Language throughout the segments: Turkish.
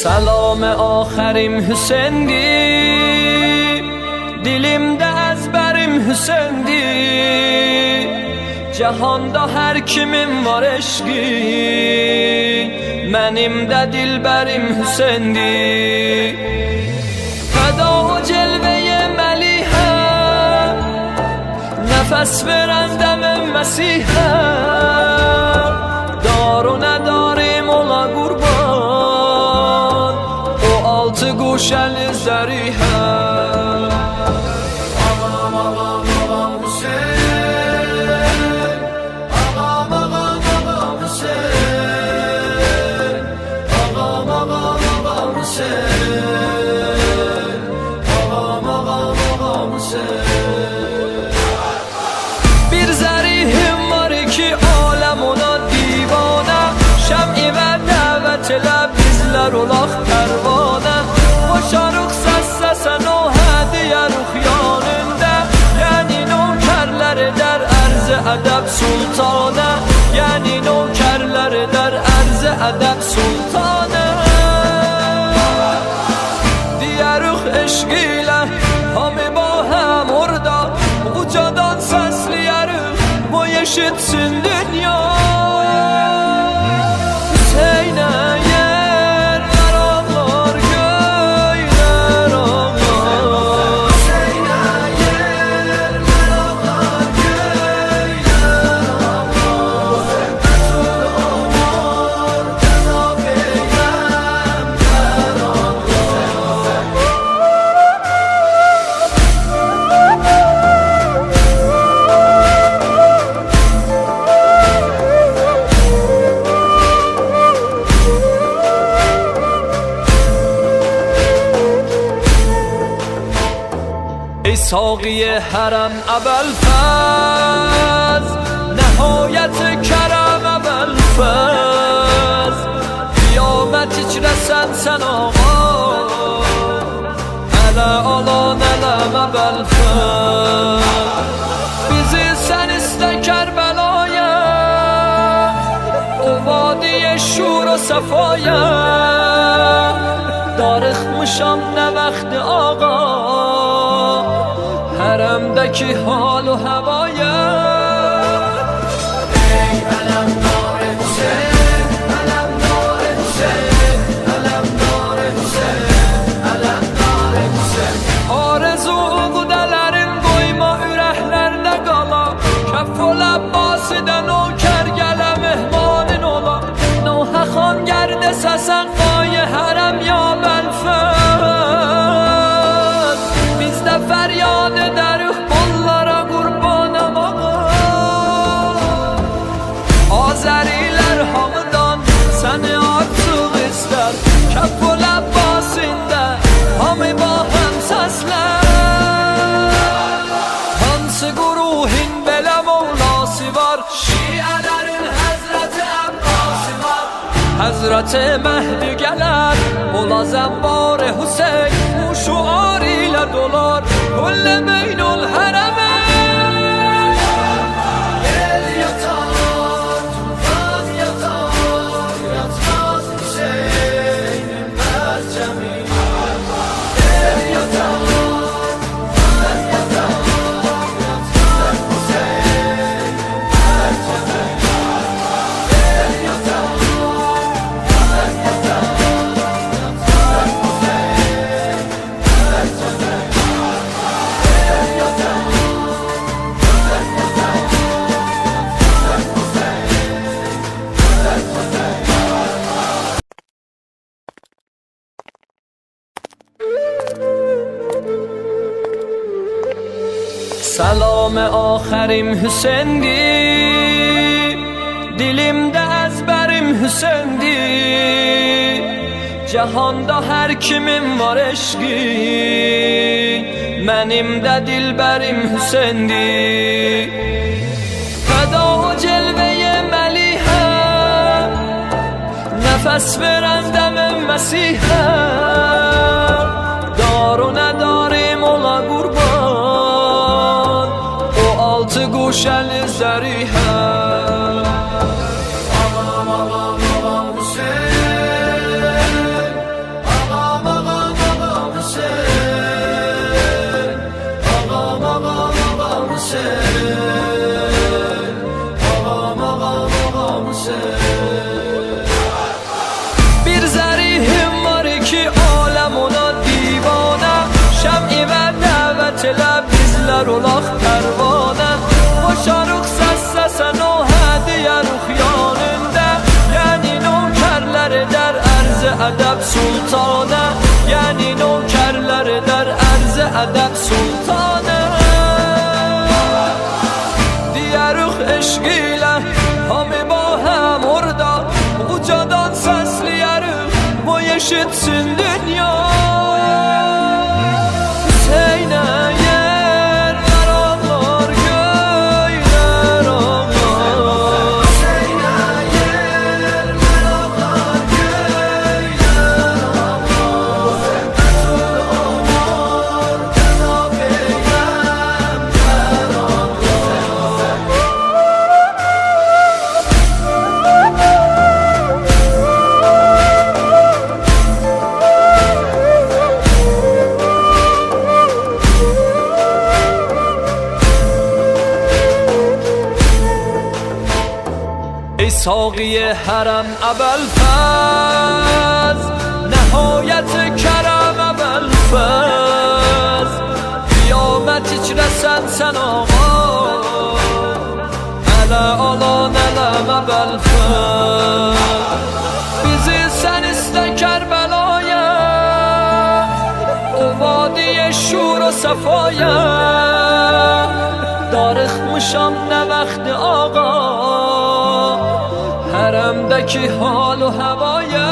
سلام آخریم Hüseyin'di, dilimde ezberim Hüseyin'di. Cahanda her kimin var eşki, benim de dilberim Hüseyin'di. Feda o celveye melihe, nefes veren demem Mesih'e. Daru nedarim ola kurban, o altı guşeli zerihe. Ağam ağam ağam Hüseyin, ağam ağam ağam Hüseyin, ağam ağam ağam Hüseyin, ağam ağam ağam Hüseyin. Bir zərihim var ki aləm ona divane, şəm'i və dəvət elə bizlər olaq pərvanə. Boşarıq səs-səsən o hədiyə ruxyanında, yəni nökərlər edər ərz-i ədəb sultanə, yəni nökərlər edər ərz-i ədəb sultanə. Diyərük eşq ilə hamı ba həm orada, ucadan səsləyərük bu eşitsin dünya. Hüseynə yerlər ağlar, göylər ağlar. Hüseynə yerlər ağlar, göylər ağlar. Məsul Ömər Cənab Peygəmbər ağlar. ای ساقی حرم ابوالفضل، نهایت کرم ابوالفضل. قیامت hiç resen sen آقا، ələ alan ələm ابوالفضل. Bizi sen iste Kerbela'ya, o vadiye şur و sefaya. Darıxmışam nə vaxtı ağa, hərəmdəki hal و həvaya. Ey ələmdar Hüseyin, ələmdar Hüseyin, ələmdar Hüseyin, ələmdar Hüseyin. Arzu qudələrin qoyma ürəklərdə qala, kəff ol Abbasidən o kər gələ mehmanin ola. Nuhə xan gərdə səsən qayə hərəm ya bəlfəz. Biz də fəryad edərik onlara qurbanam ağa. Azərilər hamıdan səni artıq istər, kəff ol Abbasində hamı ba həm səslər. Hansı quruhin belə mövlası var, şiələrin Həzrəti Əbbası var. Həzrəti Məhdi gələr, ola zəmbar Hüseyin, bu şuar ilə dolar kullə beynul hərəmə. Yer yatar, tufan yatar, yatmaz Hüseyin'in pərçəmi. Yer yatar, tufan yatar, yatmaz Hüseyin'in pərçəmi. Yer yatar, tufan yatar, yatmaz Hüseyin'in pərçəmi. Yer yatar, tufan yatar, yatmaz سلام آخریم Hüseyin'di, dilimde ezberim Hüseyin'di. Cahanda her kimin var eşki, benim de dilberim Hüseyin'di. Feda o celveye melihe, nefes veren demem Mesih'e. Daru nedarim ola kurban, o altı guşeli zerihe. Ağam ağam ağam Hüseyin, Ağam ağam ağam Hüseyin. Bir zərihim var ki aləm ona divana, şəm'i və dəvət elə bizlər olaq pərvanə. Başarıq səs-səsən o hədiyə ruh yanında, yəni nökərlər edər ərz-i ədəb sultanə, yəni nökərlər edər ərz-i ədəb sultanə. Diyərük eşq ilə hamı ba həm orada, ucadan səsləyərük bu eşitsin dünya. Hüseynə yerlər ağlar, göylər ağlar. Hüseynə yerlər ağlar, göylər ağlar. Betul olur, Cenab-ı Eyyemler ای ساقی حرم ابوالفضل، نهایت کرم ابوالفضل، قیامت içrəsən sən ağa، ələ alan ələm ابوالفضل. Bizi sən istə Kərbəlaya، o vadiye şur و صفaya، darıxmışam nə vaxtı ağa، hərəmdəki hal و havaya.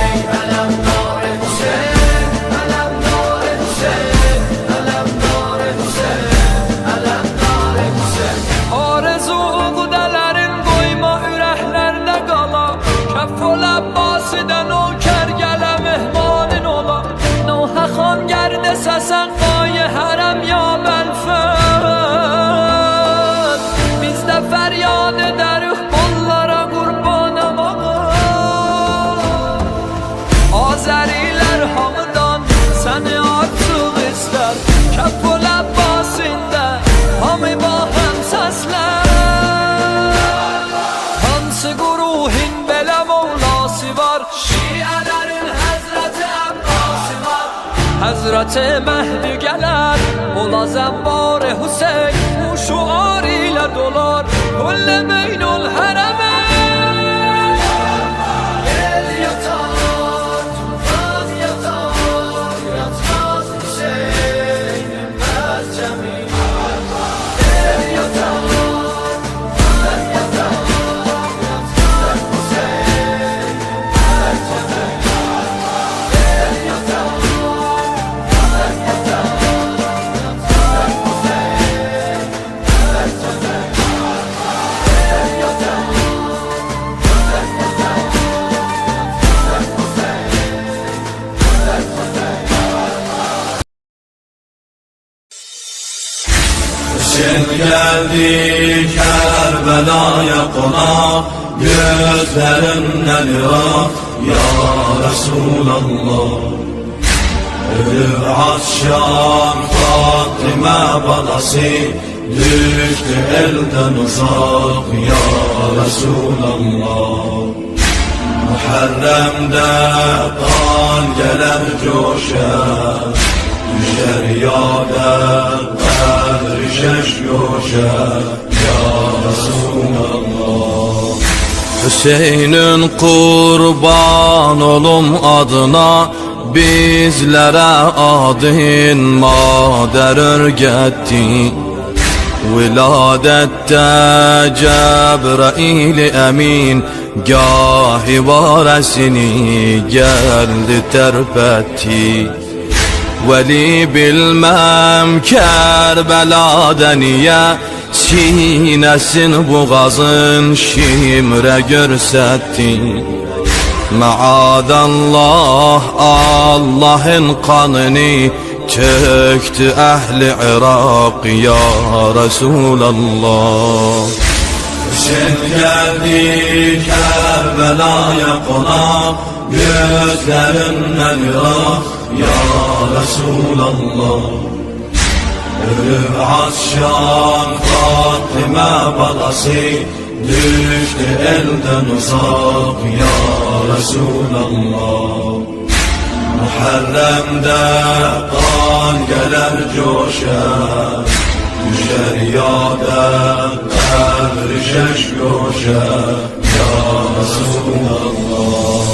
Ey alemdar Hüseyin, alemdar Hüseyin, alemdar Hüseyin, alemdar Hüseyin. Arzu qudələrin qoyma ürəklərdə qala, Kəff ol Əbbasidən o kər gələ mehmanin ola. Nuhə xan gərdə səsən qayə hərəm ya bəlfəd, biz də fəryad edərik onlara qurbanam ağa. Azərilər hamıdan səni artıq istər, Kəff ol Əbbasində hamı ba həm səslər. Hansı quruhin belə mövlası var, Şiələrin Həzrəti Əbbasi var. Həzrəti Məhdi gələr, ola zəmbar Hüseyn, bu şuar ilə dolar kullə beynul hərəmə. El yatar, tufan yatar, yatmaz Hüseyin'in məhcəmi. El yatar, tufan yatar, yatmaz Hüseyin'in məhcəmi. El yatar, tufan yatar, yatmaz Hüseyin'in məhcəmi. El yatar. Hüseyin geldi Kerbela'ya konak, gözlerinden ırak ya Resulallah. Ölür Aşşam Fatıma balası, düştü elden uzak ya Resulallah. Muharrem'de kan gelir coşar, düşer yâda kadri şeş coşar ya Resulallah. Hüseyin'in kurban olum adına, bizlere adın mader örgetti. Viladette Cebrail emin, gahi varesini geldi terpetti. Veli bilmem Kerbela'da niye, sinesin boğazın şimre görsetti. Maadallah Allah'ın kanını töktü ehli Irak ya Resulallah. Hüseyin geldi Kerbela'ya konak, gözlerinden ırak ya Resulallah. Ölüb Asyan Fatıma balası düştü elden uzak ya Resulallah. Muharrem'de kan gelir coşar, düşer yada kabri şeş coşar ya Resulallah.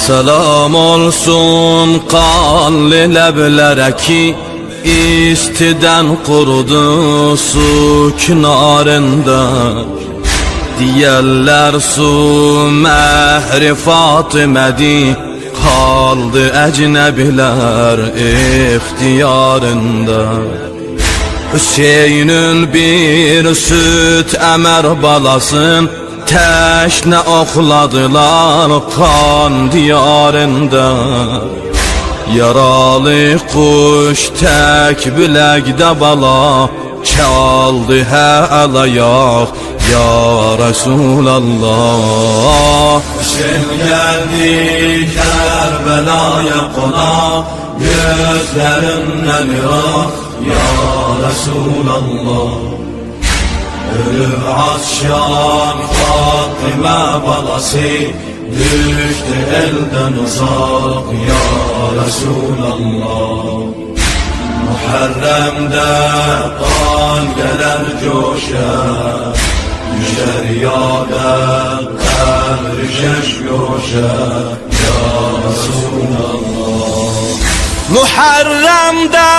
Selam olsun kanlı leblere ki istiden kurudu su kenarında. Diyerler su mehri Fatıme'di, kaldı ecnebiler ihtiyarında. Hüseyin'in bir süt emer balasın, teşne okladılar kan diyarında. Yaralı kuş tek bilekde bala, çaldı el ayak ya Resulallah. Hüseyin geldi Kerbela'ya konak, gözlerinden yak ya Resulallah. Ölüb Asyan Fatıma balası düştü elden uzak ya Resulallah. Muharrem'de kan gelir coşar, düşer yada kabri şeş coşar ya Resulallah. Muharrem'de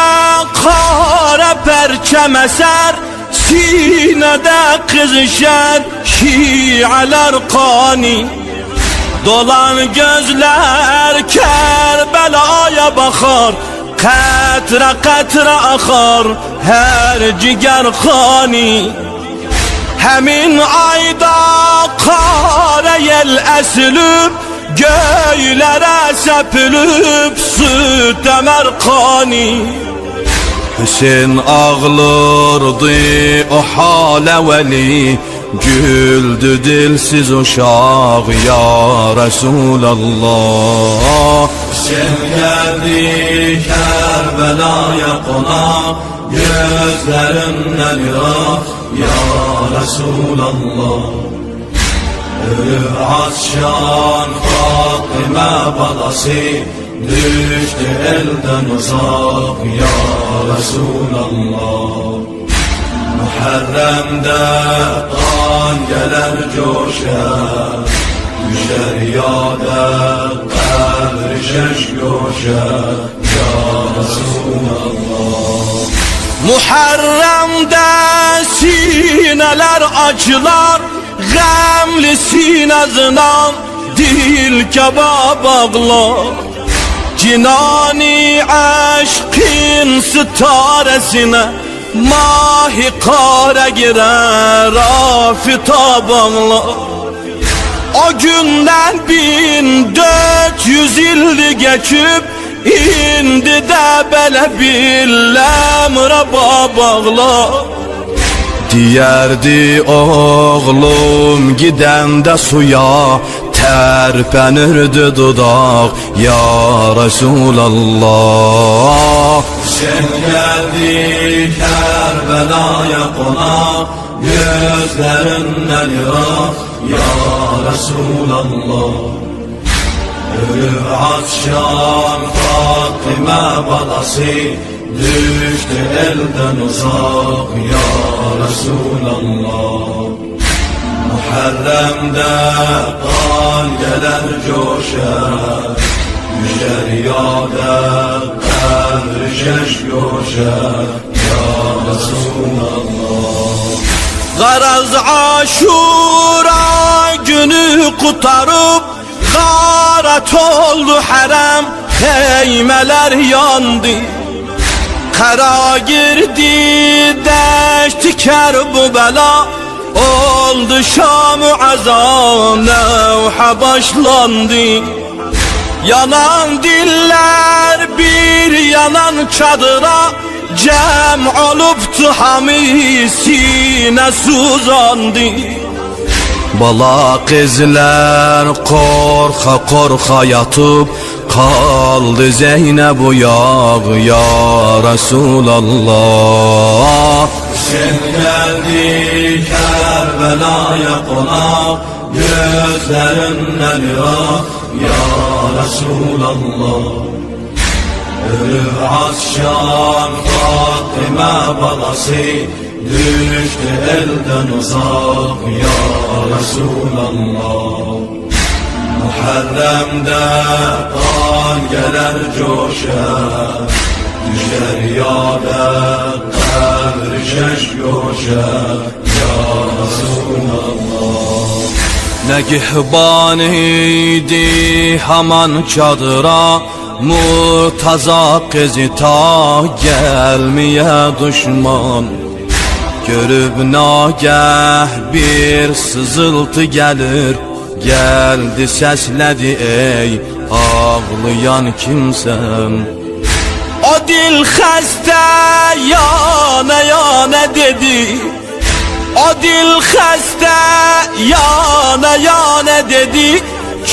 kara perçem eser, sinede kızışar şialar kani. Dolan gözler Kerbela'ya bakar, katra katra akar her ciger khani. Hemin ayda kara yel esilip, göylere sepilip süt emer kani. Hüseyin ağlardı o hale veli, güldü dilsiz uşak ya Resulallah. Hüseyin geldi Kerbela'ya konak, gözlerinden yak ya Resulallah. Ölüb Asyan Fatıma balası düştü elden uzak ya Resulallah. Muharrem'de kan gelir coşar, düşer yada kabri şeş coşar ya Resulallah. Muharrem'de sineler acılar, gamli sinezden dil kebab ağlar. Cinani aşkın sitaresine mahi kara girer afitab ağlar. O günden 1400 yıl geçip, indi de böyle bir emre bağlar. Diyerdi oğlum gidende suya, terpenirdi dudak ya Resulallah. Sen geldi Kerbela'ya konak, gözlerinden yak ya Resulallah. Ölüb Asyan Fatıma balası düştü elden uzak ya Resulallah. Muharrem'de kan gelir coşar, düşer yada kabri şeş coşar ya Resulallah. Garaz Aşura günü kutarıp, garat oldu harem, heymeler yandı. Kara girdi deşti Kerbela, oldu Şam-ı Azam nevha başlandı. Yanan diller bir yanan çadıra, cem oluptu hami sine suzandı. Bala kızlar korka korka yatıp, kaldı Zeynep uyaq ya Resulallah. Sen geldi Kerbela'ya qonaq, gözlerinden ırak ya Resulallah. Ölüb Azşan Fatıma balası, düştü elden uzak ya Resulallah. Muharrem'de kan gelir coşar, düşer yâda kabr şeş goşar ya Resulallah. Ne gihban idi haman çadıra, Murtaza kızı ta gelmeye düşman. Görüb nagah bir sızıltı gelir, geldi səslədi ey ağlayan kimsən. O dil xəstə yana yana dedi, o dil xəstə yana yana dedi.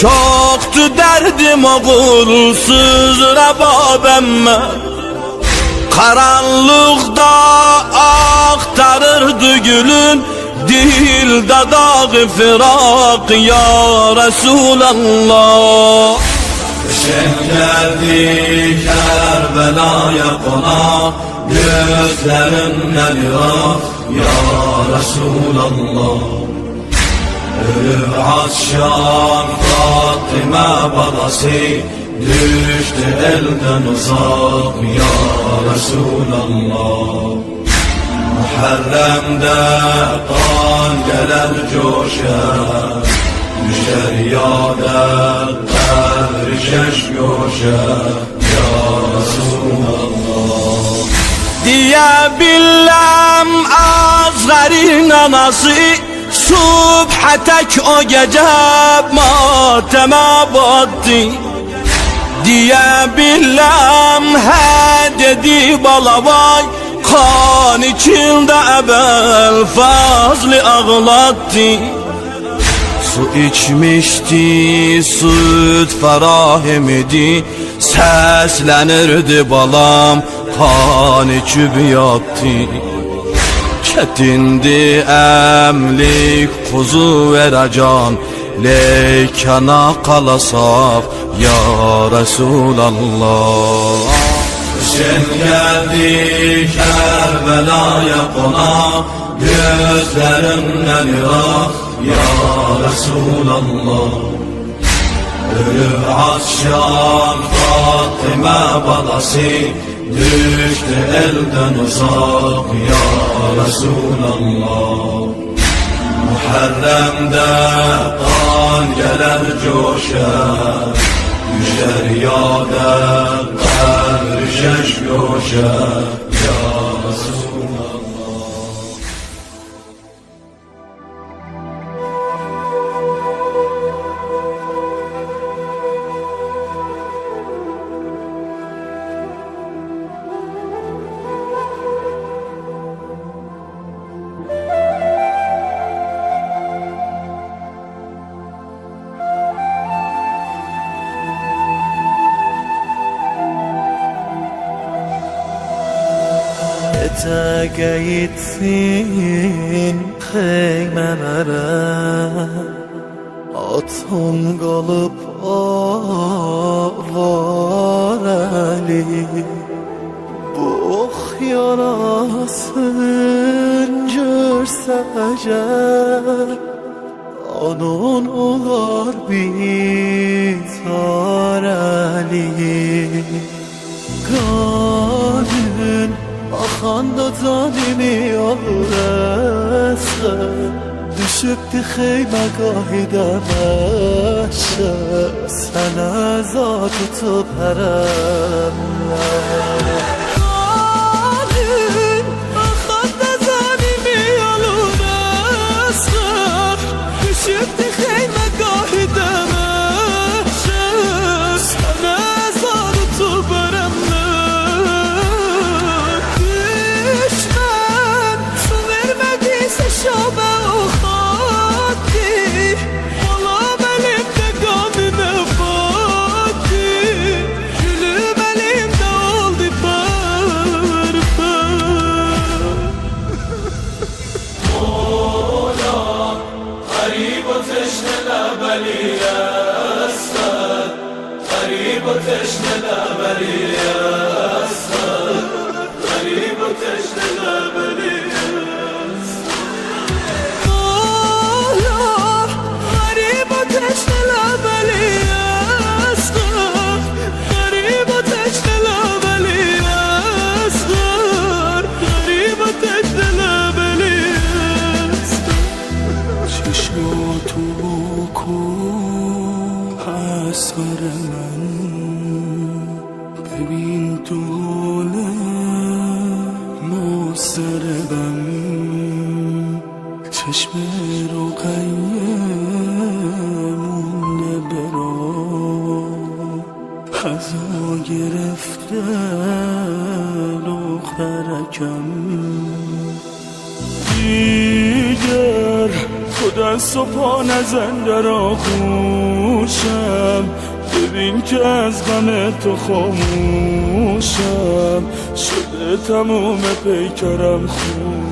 Çoktu derdim oğulsuz Rababemme, karanlıkta aktarırdı gülün, dilde dağı firak ya Resulallah. Sen geldi Kerbela'ya qonaq, gözlerinden ırak ya Resulallah. Ölüb Azşan Fatıma balası, düştü elden uzak ya Resulallah. Muharrem'de kan gelir coşar, düşer yâda kabr şeş goşar ya Resulallah. Diye billam Azgar'ın anası, subhə tək o gecə matəmə batdı. Diyə biləm hə dedi balavay, kan içində əbəl fazlı ağlatdı. Su içmişti, süt fərahim idi, səslənirdi balam, kan içib yatdı. Çetindi emlik kuzu verəcən, leykana qalasaq ya Resulallah. Sen geldi Kerbela'ya qonaq, gözlerinden ırak ya Resulallah. Ölüb Azşan Fatıma balası, düştü elden uzak ya Resulallah. Muharrem'de kan gelir coşar, düşer yâda kabr şeş goşar ya Resulallah. Etəqə yitsin xeymələrə, atım qalıb avarəli. Bu ox yarasın görsə əgər, onun olar bitarəli. Qanın axanda canimi alır əsər, düşübdü xeymə məşə, sənə zat tutub hərəmlər. Qanın axanda canimi alır əsər, düşübdü xeymə məşə, sənə zat tutub hərəmlər. Şabe o hati, olam elimde kanına bati. ولی اسد غریب و تشنه لبلی اسد غریب و تشنه لبلی غریب و تشنه لبلی اسد غریب و تشنه لبلی اسد غریب و تشنه لبلی چشماتو بکن اثر من ببین تو حال مضطربم چشم رو قیمونه برا هزا گرفته دخترکم دیگر تو دست و پا نزن در آغوشم ببین که از غم تو خاموشم شده تموم پیکرم خوب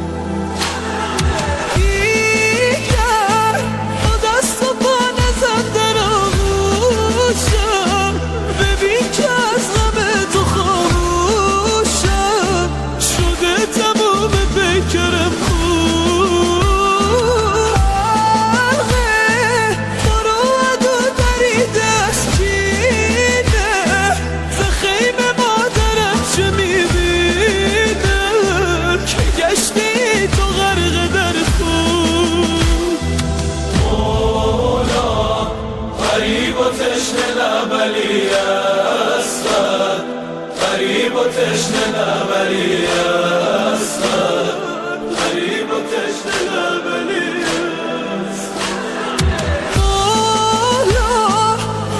دیگر تو دست و پا نزن در آغوشم ببین که از غم تو خاموشم شده تموم پیکرم خوب لبلی اسد غریب و تشنه لبلی اسد غریب و تشنه لبلی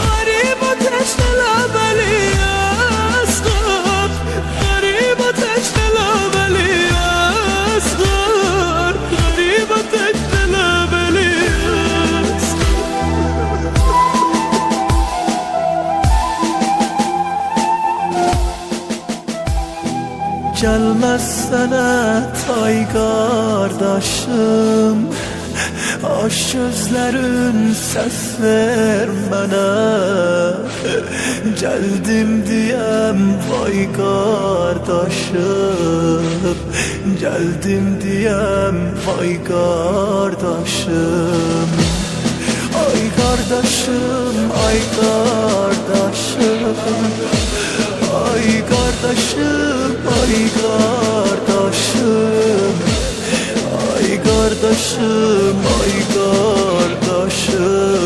غریب و تشنه لبلی اسد غریب و تشنه لبلی اسد غریب و تشنه لبلی Gelmezsene kardeşim Aş gözlerin ses vermene Geldim diyem vay kardeşim Geldim diyem vay kardeşim Ay kardeşim, ay kardeşim Ay kardeşim, ay kardeşim Ay kardeşim, ay kardeşim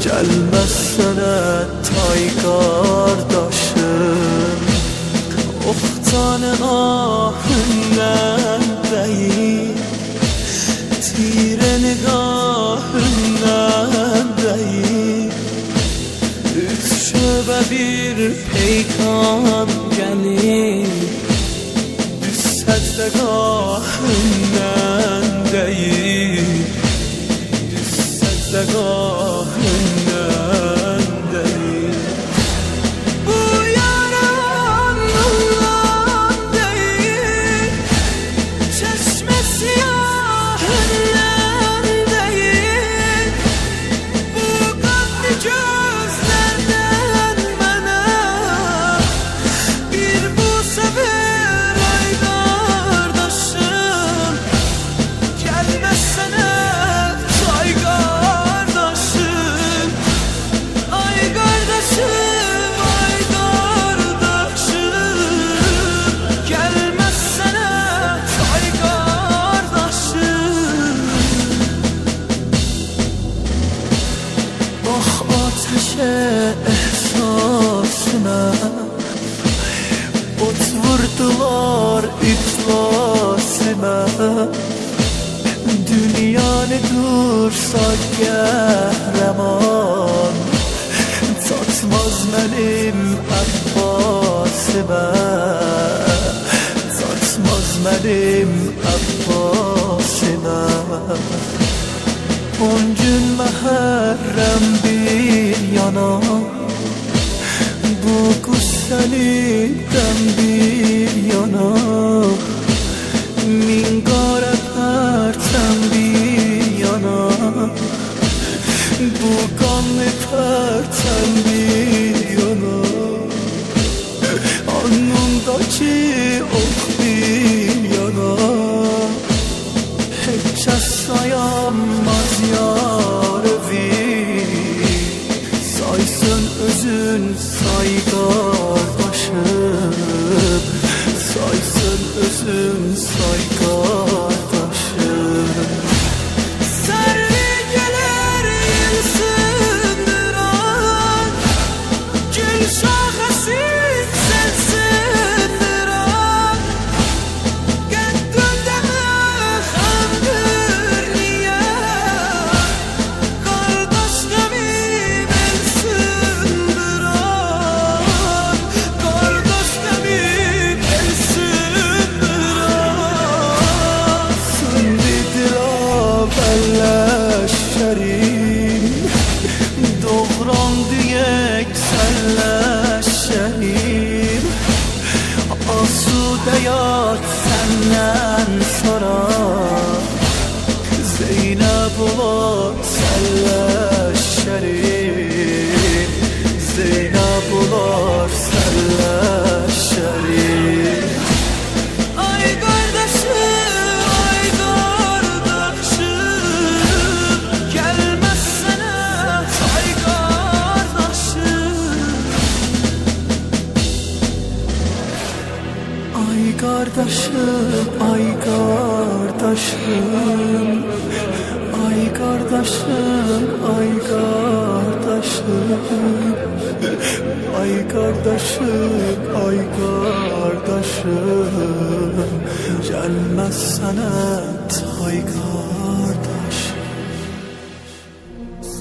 Gelmezsene tay kardeşim Oftanın ahından değil Tire nigahından değil Üç şöbe bir peykam gelir Düşsed de gahından değil Düşsed de gahından değil Bu yaramdan değil Çeşme siyahından değil Bu kalpli gözlerden bana Bir bu sefer ay kardeşim Gelmezsene ay kardeşim Ay kardeşim, ay kardeşim Gelmezsene ay kardeşim Bak ateşe ehsasına Ot vurdular iflasime Dünyanı dursa qəhrəman Çatmaz mənim Abbasime Çatmaz mənim Abbasime 10 gün Məhərrəm bir yana Bu qüssəlikdən bir yana Min qara pərçəm bir yana bu kanlı perten bir yana, alnımdaki ok bir yana. Hiç sayamaz yarevi, saysın özün say kardeşim, saysın özün say kardeşim. Sergiler yıl sındıran, gül şahesi sensindiran. Gönlümde mıhandır niye, kardeşimi belsindiran, kardeşimi belsindiran. Sındıdır belleşerim, doğran diyek selleşerim. Asude yat senden sonra, Zeynep ola selleşerim, Zeynep olar selleşerim. Ay kardeşim, ay kardeşim, gelmezsene ay kardeşim. Ay kardeşim, ay kardeşim, ay kardeşim, ay kardeşim, ay kardeşim, ay kardeşim, gelmezsene ay kardeşim.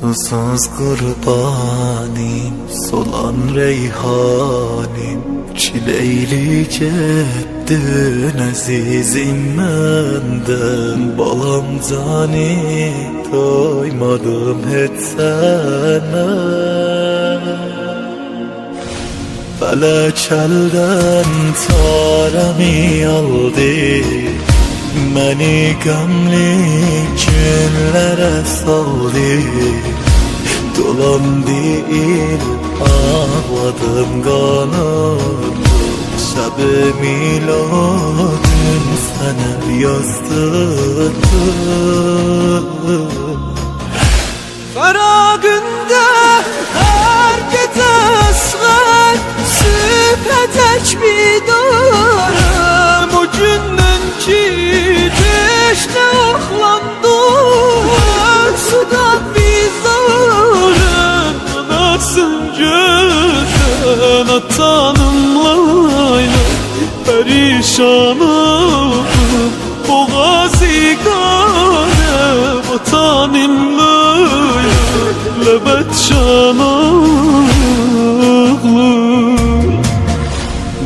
Susuz kurbanim, solan reyhanim, çileyli ceddin azizim menden. Balam cani doymadım hiç sana, felek elden taremi aldı, beni gamli günlere saldı. Dolan değil ağladım kanım, şab-ı miladın sana yazdırdım. Feragında her gece asgar, süpedek bidarım. O günden ki düşte oklandım, sudan bizarım. Anasın gözden atanımla perişanım, boğazı gane vatanımla lebet şanım.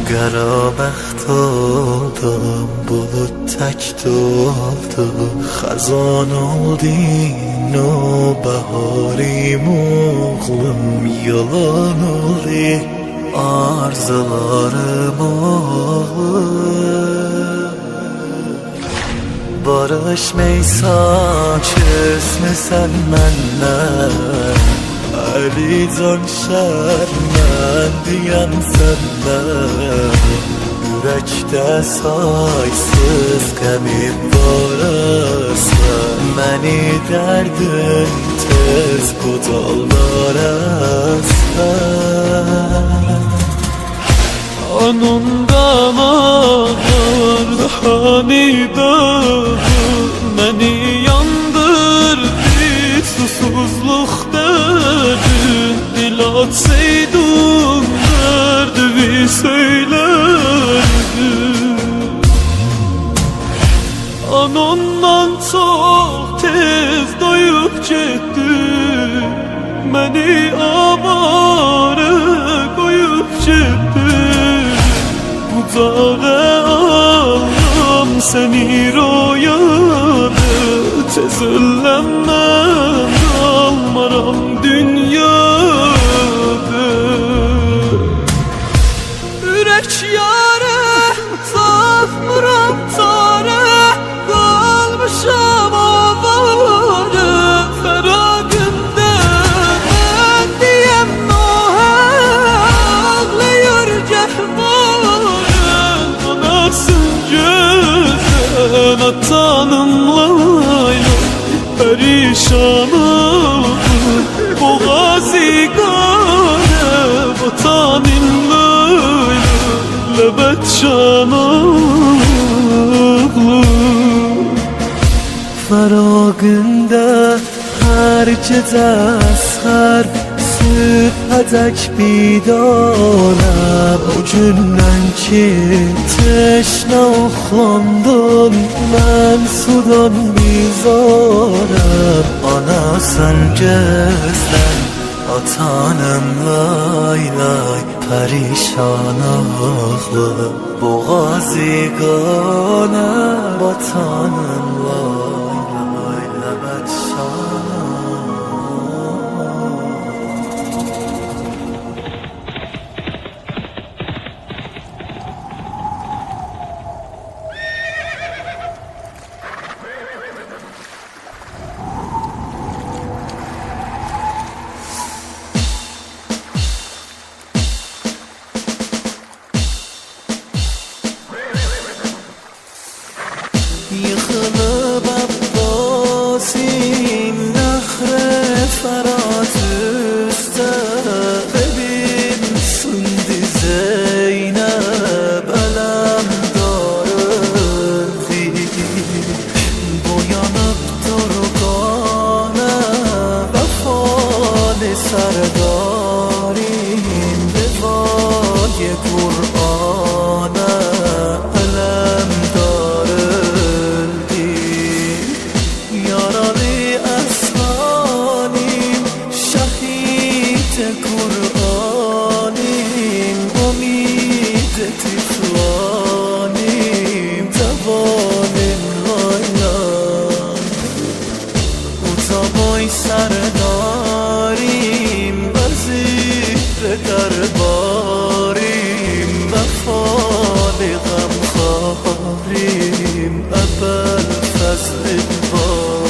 Qarabəxt oldum, bulut tək doldu, xəzan oldun o bəharim oğlum. Yalan oldu arzularım oğlum. Barışmaysan küsmüsən məndən, Ali can şərmən deyən səndən. Ürəkdə saysız qəmim varsa, məni dərdin tez qocaldarasa. Anından ağır hanıdır, məni yandırdı susuzluq derdin. Dil atsaydın derdimi söylerdim. Anondan çok tez doyup gitti, beni avara koyup gitti. Bucağa aldım seni royadı, tez öllemem almaram dünyada. Yürek yara tapmıram tara, kalmışam avara feragında vatanım lay lay perişanım Boğazi gane vatanım lay lay lebet şanım فراغنده هر چه تسخر sübhədək bidanəm O gündən ki teşnə oxlandın Mən sudan bizarəm Ana sən gözlən Atanım lay lay Pərişan ağlı Boğazi qanə Vatanım lay lay Ləbət şanım Yıkılıp Abbas'in nahre Ferhat üstte Bebim sündi Zeynep elem darıldı Boyanıp durgane vefalı serdarim Devayı Kur'an'a elem Kur'an'im umid tiflanim Tevanim haylan Utaboy serdarim Vezir derbarim Vefali gamharim Ebel fezlim var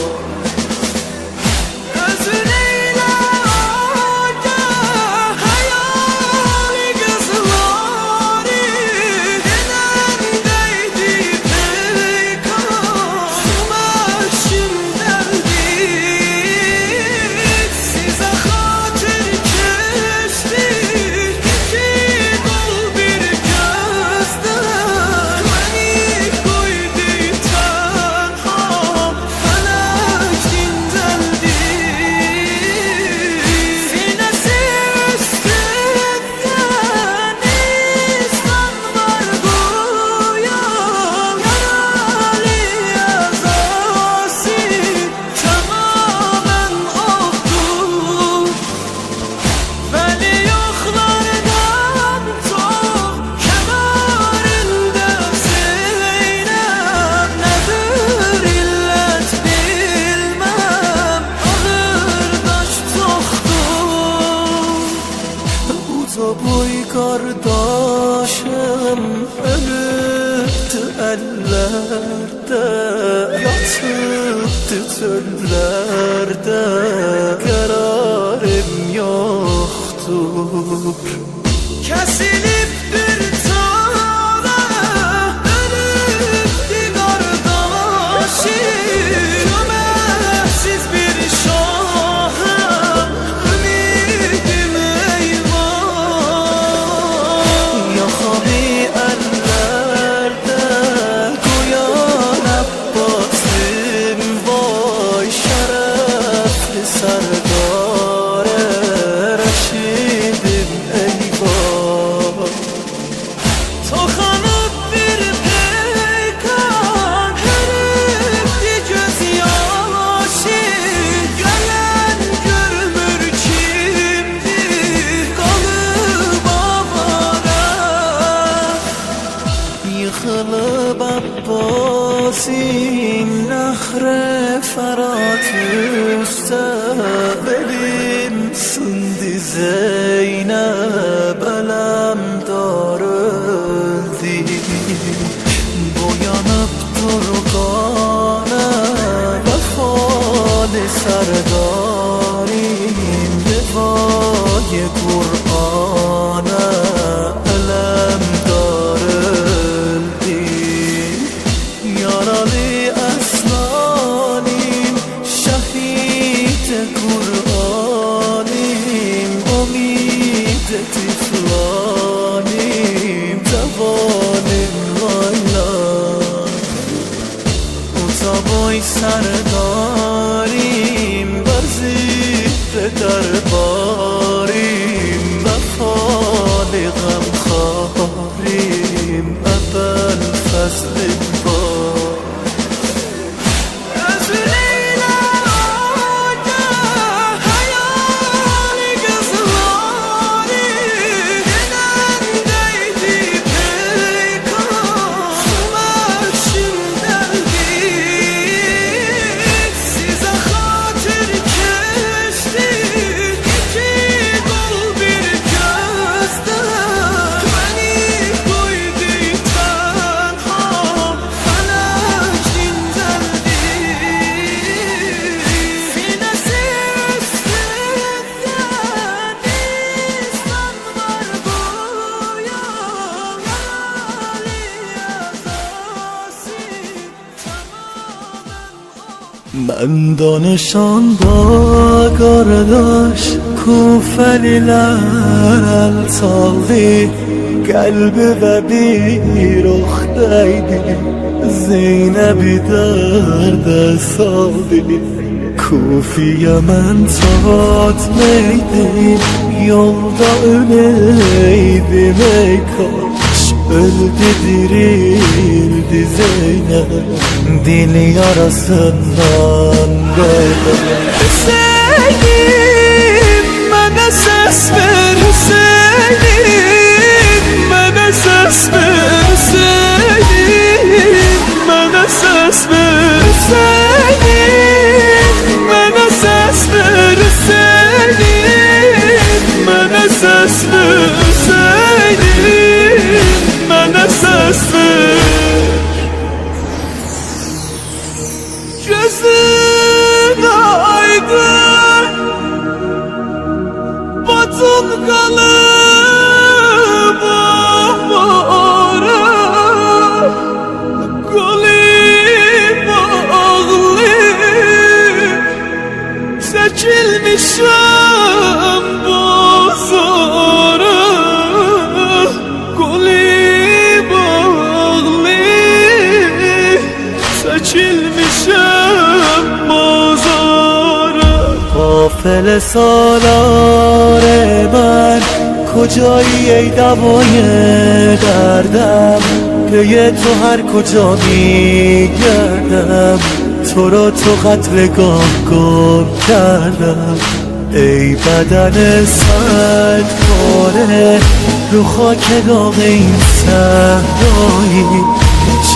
Boy kardeşim ölüptü ellerde Yatıptı çöllerde Kararım yoktur Kesilip bir tane ölüptü kardeşim Ömersiz bir şahım ümidim Serdar Reşidim eyvah Tokanıp bir peykan Hürüptü gözyaşı Gelen görmür kimdir Kalıp avara Yıkılıp Abbas'in nahre Ferhat üstte Belim sündi Zeynep elem darıldı Boyanıp durgane vefalı serdarim Devayı Kur'an'a elem darıldı Yaralı وای سرداریم وزیر درباریم وفال غمخواریم اول فصل بار من دانشان با گرداش کوفلی لالتالي قلبي وبي رختيدي زينبي درد صالي کوفی من تات میدی yolda öleydim ey kaş öldü dirildi Zeynep dil yarasından böyle Hüseyin'im bana ses ver Hüseyin'im bana ses ver Hüseyin'im bana ses ver Hüseyin'im bana ses ver Hüseyin'im bana ses ver Hüseyin'im bana ses ver Gözün aydın batın kalıp ahmara Golüm ağlayıp seçilmişim bozara Golüm ağlayıp seçilmişim bozara قافله سالار من کجایی ای دوای دردم پی تو هر کجا میگردم تو را تو قتلگاه گم کردم ای بدن سنگ پاره رو خاک داغ این صحرایی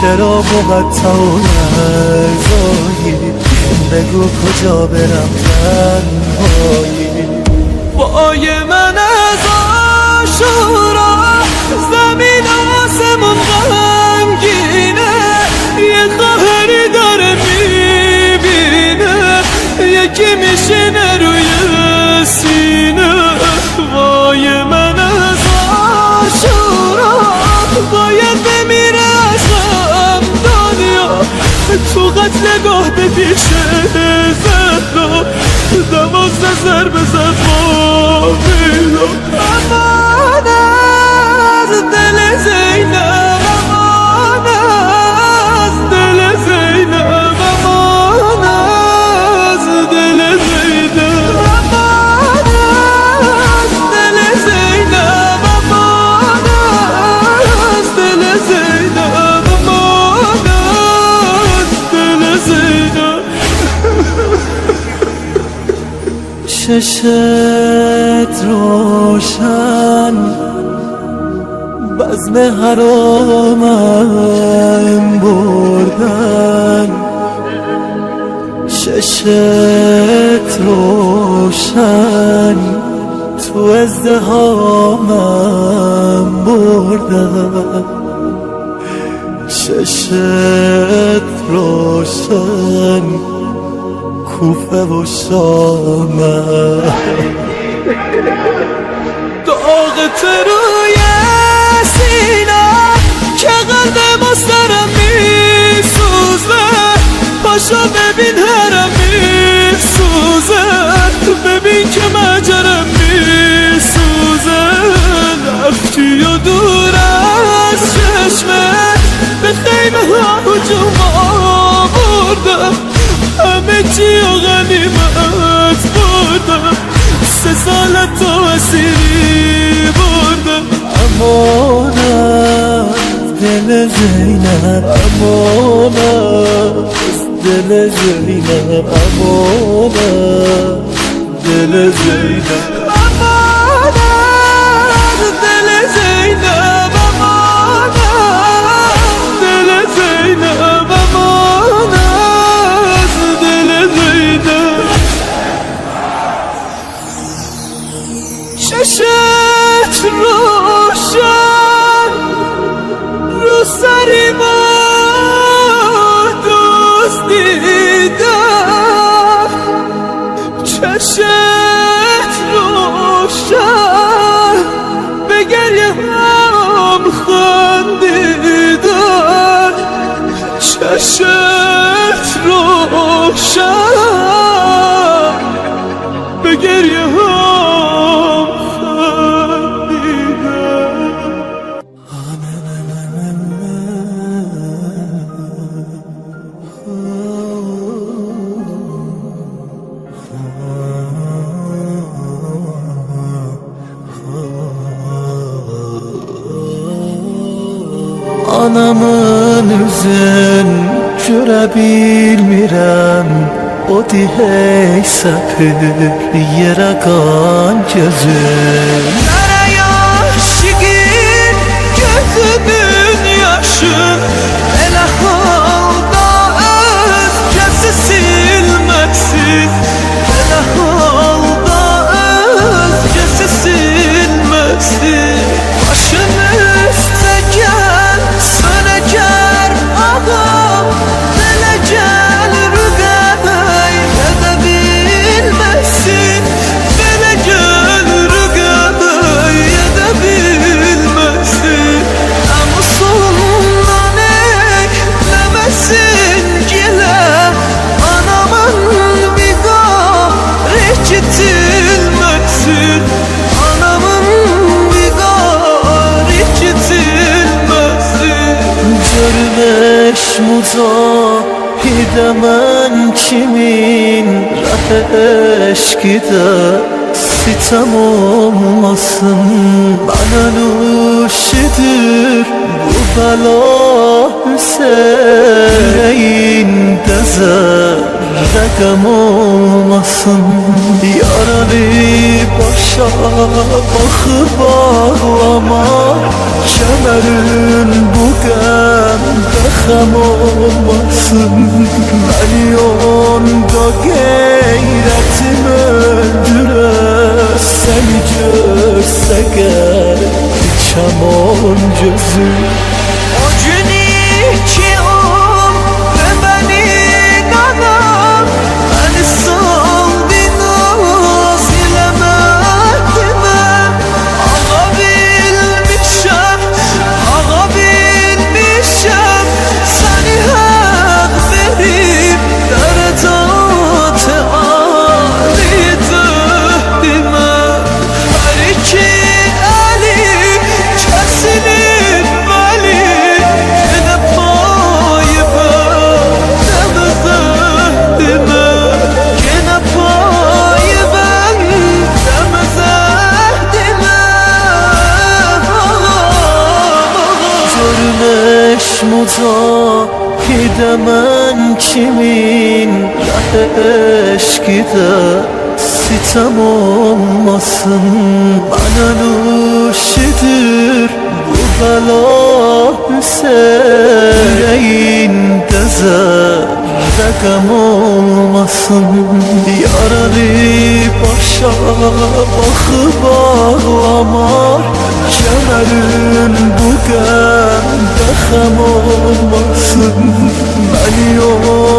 چرا مقطع و لرزایی بگو کجا برم تنهایی وای من از عاشورا زمین آسمون غمگینه یه قهری داره میبینه یکی میشینه روی سینه وای من از عاشورا باید بمیره از غم دنیا تو قتلگاه به پیش زهرا 12 ضربه زد باقیلا امان از دل زینب امان از دل زینب امان از دل زینب امان از دل زینب امان از دل زینب امان از دل زینب چشت روشن بزم حرامم بردن چشت روشن تو ازدهامم بردن چشت روشن کوفه و شامه داغت روی سینه که قلب مسترم میسوزه پاشا ببین هرم میسوزه ببین که مجرم میسوزه رفتی و دور از چشمه به خیمه ها هجوم آورد burada, همه چی غنیمت بردم، سزالت و اسیری بردم. امانت دل زینب، امانت دل زینب، امانت دل زینب، امانت دل زینب، امانت دل زینب، امانت دل زینب. چشت روشن رو سری من دوست دیدم، چشت روشن به گریه هم خندیدن، چشت روشن به گریه هم Anamın üzün görə bilmirəm, o dihey səpir yerə qan gözüm. Nereye aşıkın gözünün yaşı, elə halda özgəsi silməsin, elə halda özgəsi silməsin. Başın üstə gəl sönəcər ağam, belə gəlir qəy edə bilməsin, belə gəlir qəy edə bilməsin. Namusundan ekləməsin gilə, anamın viqar ekitilməsin, anamın viqar ekitilməsin. Görməş mücahidə mən kimin rəh eşqidə sitem olmasın. Bana nuşidir bu bela Hüseyin, yüreğinde zerre gam olmasın. Yaralı başa bakıp ağlama, kemerin bu qəmdə xəm olmasın. Milyonda qeyrətim öldürər, səni görsə qəlb çamon gözüm. O gün iki ve benim anam, beni saldınız ilemedime. Ağa bilmişem, ağa bilmişem, seni hak verip derecat-ı âli döndüme. Her iki eli kesilip beli, yine payı bende mezehdime, yine payı bende mezehdime. Görməş mücahidə mən kimin rəh eşqidə sitem olmasın. Bana nuşidir bu bela Hüseyin, yüreğinde zerre gam olmasın. Yaralı başa bakıp ağlama, kemerin bu qəmdə xəm olmasın. Milyonda